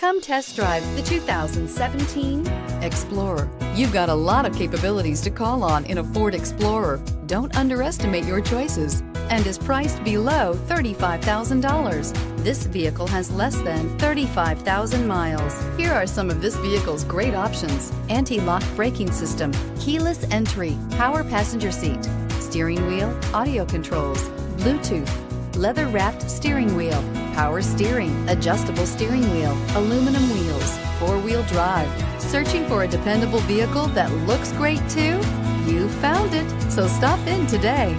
Come test drive the 2017 Explorer. You've got a lot of capabilities to call on in a Ford Explorer. Don't underestimate your choices, and is priced below $35,000. This vehicle has less than 35,000 miles. Here are some of this vehicle's great options: anti-lock braking system, keyless entry, power passenger seat, steering wheel audio controls, Bluetooth, leather-wrapped steering wheel, power steering, adjustable steering wheel, aluminum wheels, four-wheel drive. Searching for a dependable vehicle that looks great too? You found it, so stop in today.